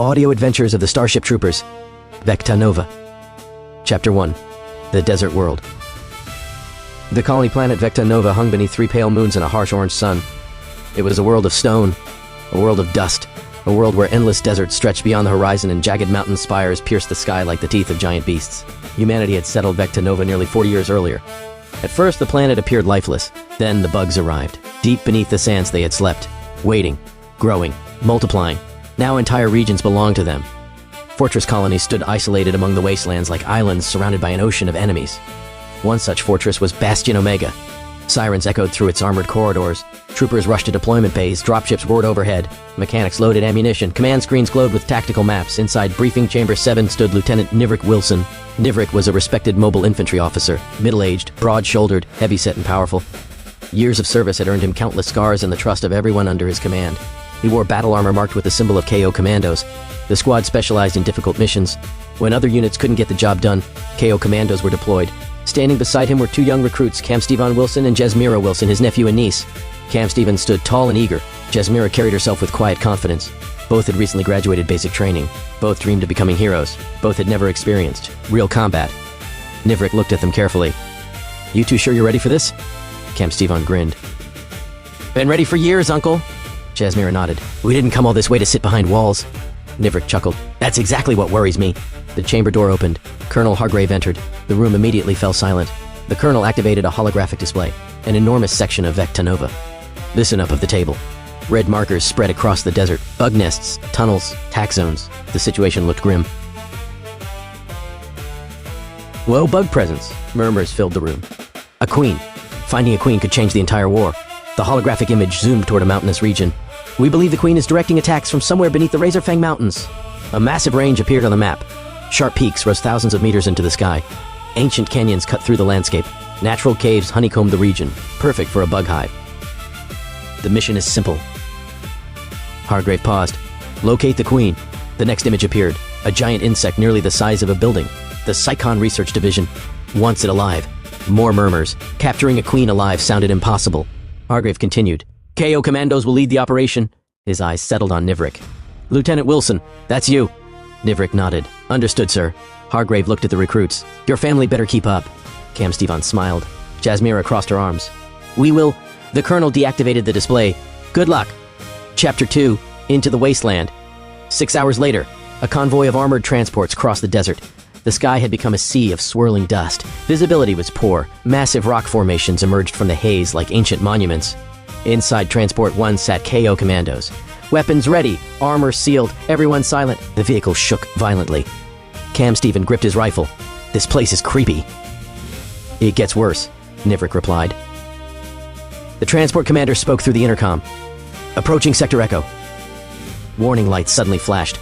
Audio Adventures of the Starship Troopers, VekTa Nova. Chapter 1. The Desert World. The colony planet VekTa Nova hung beneath 3 pale moons and a harsh orange sun. It was a world of stone, a world of dust, a world where endless deserts stretched beyond the horizon and jagged mountain spires pierced the sky like the teeth of giant beasts. Humanity had settled VekTa Nova nearly 40 years earlier. At first, the planet appeared lifeless. Then the bugs arrived. Deep beneath the sands they had slept, waiting, growing, multiplying. Now entire regions belonged to them. Fortress colonies stood isolated among the wastelands like islands surrounded by an ocean of enemies. One such fortress was Bastion Omega. Sirens echoed through its armored corridors. Troopers rushed to deployment bays, dropships roared overhead. Mechanics loaded ammunition. Command screens glowed with tactical maps. Inside Briefing Chamber 7 stood Lieutenant Nivrik Wilson. Nivrik was a respected mobile infantry officer, middle-aged, broad-shouldered, heavy-set and powerful. Years of service had earned him countless scars and the trust of everyone under his command. He wore battle armor marked with the symbol of KO Commandos. The squad specialized in difficult missions. When other units couldn't get the job done, KO Commandos were deployed. Standing beside him were 2 young recruits, Cam Steven Wilson and Jesmira Wilson, his nephew and niece. Cam Steven stood tall and eager. Jesmira carried herself with quiet confidence. Both had recently graduated basic training. Both dreamed of becoming heroes. Both had never experienced real combat. Nivrik looked at them carefully. "You 2 sure you're ready for this?" Cam Steven grinned. "Been ready for years, Uncle." Jesmira nodded. "We didn't come all this way to sit behind walls." Nivrik chuckled. "That's exactly what worries me." The chamber door opened. Colonel Hargrave entered. The room immediately fell silent. The colonel activated a holographic display, an enormous section of VekTa Nova. "Listen up of the table." Red markers spread across the desert. Bug nests, tunnels, tack zones. The situation looked grim. "Well, bug presence," murmurs filled the room. "A queen. Finding a queen could change the entire war." The holographic image zoomed toward a mountainous region. "We believe the queen is directing attacks from somewhere beneath the Razorfang Mountains." A massive range appeared on the map. Sharp peaks rose thousands of meters into the sky. Ancient canyons cut through the landscape. Natural caves honeycombed the region, perfect for a bug hive. "The mission is simple." Hargrave paused. "Locate the queen." The next image appeared, a giant insect nearly the size of a building. The Psychon Research Division wants it alive. More murmurs. Capturing a queen alive sounded impossible. Hargrave continued. "KO Commandos will lead the operation." His eyes settled on Nivrik. "Lieutenant Wilson, that's you." Nivrik nodded. "Understood, sir." Hargrave looked at the recruits. "Your family better keep up." Cam Steven smiled. Jesmira crossed her arms. "We will..." The colonel deactivated the display. "Good luck." Chapter 2. Into the Wasteland. 6 hours later, a convoy of armored transports crossed the desert. The sky had become a sea of swirling dust. Visibility was poor. Massive rock formations emerged from the haze like ancient monuments. Inside Transport 1 sat KO Commandos. Weapons ready, armor sealed, everyone silent. The vehicle shook violently. Cam Steven gripped his rifle. "This place is creepy." "It gets worse," Nivrik replied. The transport commander spoke through the intercom. "Approaching Sector Echo." Warning lights suddenly flashed.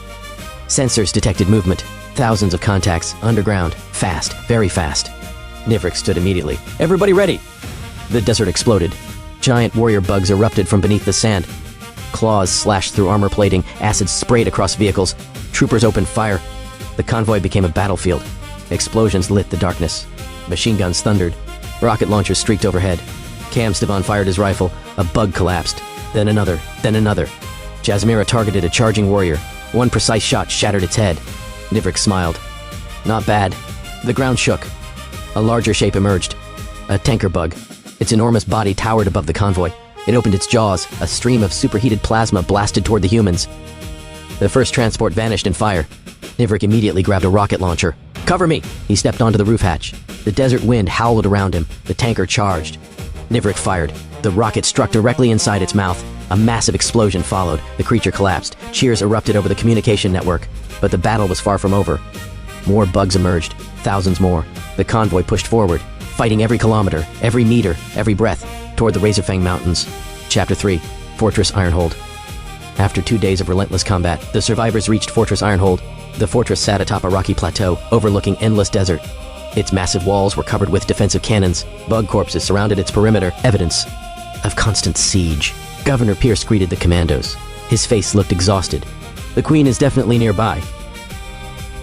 Sensors detected movement. Thousands of contacts, underground, fast, very fast. Nivrik stood immediately. "Everybody ready!" The desert exploded. Giant warrior bugs erupted from beneath the sand. Claws slashed through armor plating, acid sprayed across vehicles. Troopers opened fire. The convoy became a battlefield. Explosions lit the darkness. Machine guns thundered. Rocket launchers streaked overhead. Cam Steven fired his rifle. A bug collapsed. Then another, then another. Jesmira targeted a charging warrior. One precise shot shattered its head. Nivrik smiled. "Not bad." The ground shook. A larger shape emerged. A tanker bug. Its enormous body towered above the convoy. It opened its jaws. A stream of superheated plasma blasted toward the humans. The first transport vanished in fire. Nivrik immediately grabbed a rocket launcher. "Cover me!" He stepped onto the roof hatch. The desert wind howled around him. The tanker charged. Nivrik fired. The rocket struck directly inside its mouth. A massive explosion followed. The creature collapsed. Cheers erupted over the communication network. But the battle was far from over. More bugs emerged. Thousands more. The convoy pushed forward, fighting every kilometer, every meter, every breath, toward the Razorfang Mountains. Chapter 3. Fortress Ironhold. After 2 days of relentless combat, the survivors reached Fortress Ironhold. The fortress sat atop a rocky plateau, overlooking endless desert. Its massive walls were covered with defensive cannons. Bug corpses surrounded its perimeter, evidence of constant siege. Governor Pierce greeted the commandos. His face looked exhausted. "The queen is definitely nearby."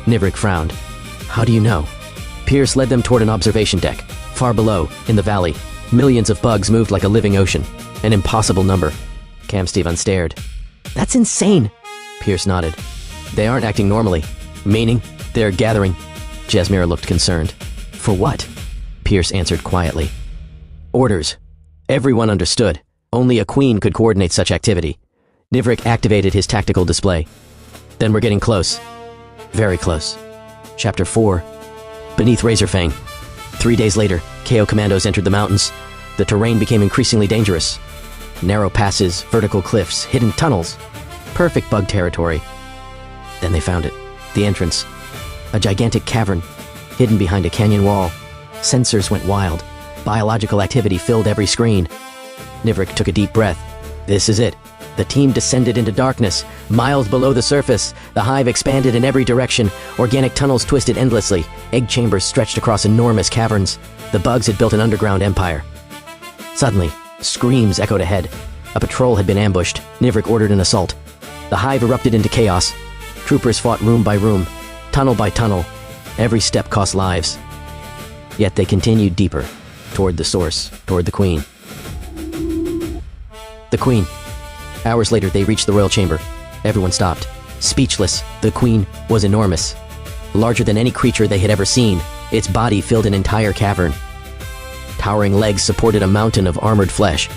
Nivrik frowned. "How do you know?" Pierce led them toward an observation deck. Far below, in the valley, millions of bugs moved like a living ocean. An impossible number. Cam Steven stared. "That's insane." Pierce nodded. They aren't acting normally. Meaning, they're gathering. Jasmira looked concerned. For what? Pierce answered quietly. Orders. Everyone understood. Only a queen could coordinate such activity. Nivrik activated his tactical display. Then we're getting close. Very close. Chapter 4. Beneath Razorfang. 3 days later, KO commandos entered the mountains. The terrain became increasingly dangerous. Narrow passes, vertical cliffs, hidden tunnels. Perfect bug territory. Then they found it. The entrance. A gigantic cavern, hidden behind a canyon wall. Sensors went wild. Biological activity filled every screen. Nivrik took a deep breath. This is it. The team descended into darkness, miles below the surface. The hive expanded in every direction. Organic tunnels twisted endlessly. Egg chambers stretched across enormous caverns. The bugs had built an underground empire. Suddenly, screams echoed ahead. A patrol had been ambushed. Nivrik ordered an assault. The hive erupted into chaos. Troopers fought room by room, tunnel by tunnel. Every step cost lives. Yet they continued deeper, toward the source, toward the Queen. The Queen. Hours later, they reached the royal chamber. Everyone stopped. Speechless, the Queen was enormous. Larger than any creature they had ever seen, its body filled an entire cavern. Towering legs supported a mountain of armored flesh.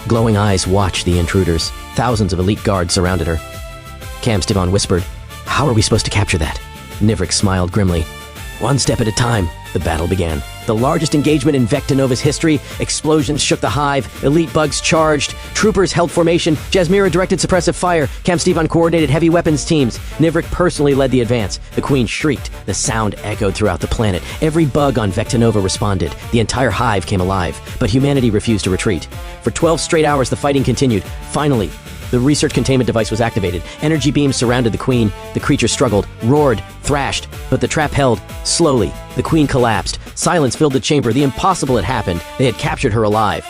Glowing eyes watched the intruders. Thousands of elite guards surrounded her. Cam Stivan whispered, "How are we supposed to capture that?" Nivrik smiled grimly. One step at a time, the battle began. The largest engagement in VekTa Nova's history. Explosions shook the hive. Elite bugs charged. Troopers held formation. Jasmira directed suppressive fire. Cam Stivan coordinated heavy weapons teams. Nivrik personally led the advance. The Queen shrieked. The sound echoed throughout the planet. Every bug on VekTa Nova responded. The entire hive came alive. But humanity refused to retreat. For 12 straight hours, the fighting continued. Finally, the research containment device was activated. Energy beams surrounded the Queen. The creature struggled, roared, thrashed, but the trap held. Slowly, the Queen collapsed. Silence filled the chamber. The impossible had happened. They had captured her alive.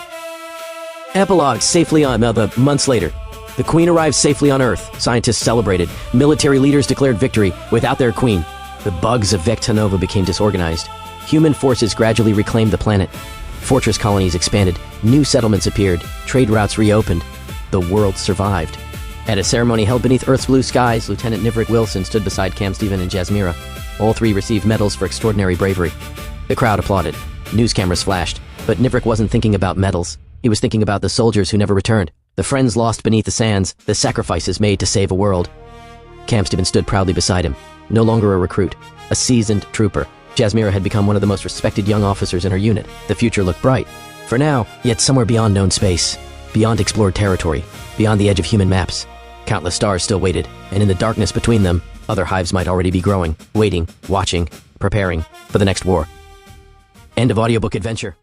Epilogue safely on months later. The Queen arrived safely on Earth. Scientists celebrated. Military leaders declared victory. Without their Queen, the bugs of VekTa Nova became disorganized. Human forces gradually reclaimed the planet. Fortress colonies expanded. New settlements appeared. Trade routes reopened. The world survived. At a ceremony held beneath Earth's blue skies, Lieutenant Nivrik Wilson stood beside Cam Stivan and Jasmira. All three received medals for extraordinary bravery. The crowd applauded. News cameras flashed. But Nivrik wasn't thinking about medals. He was thinking about the soldiers who never returned, the friends lost beneath the sands, the sacrifices made to save a world. Cam Stivan stood proudly beside him. No longer a recruit, a seasoned trooper. Jasmira had become one of the most respected young officers in her unit. The future looked bright. For now, yet somewhere beyond known space. Beyond explored territory, beyond the edge of human maps. Countless stars still waited, and in the darkness between them, other hives might already be growing, waiting, watching, preparing for the next war. End of audiobook adventure.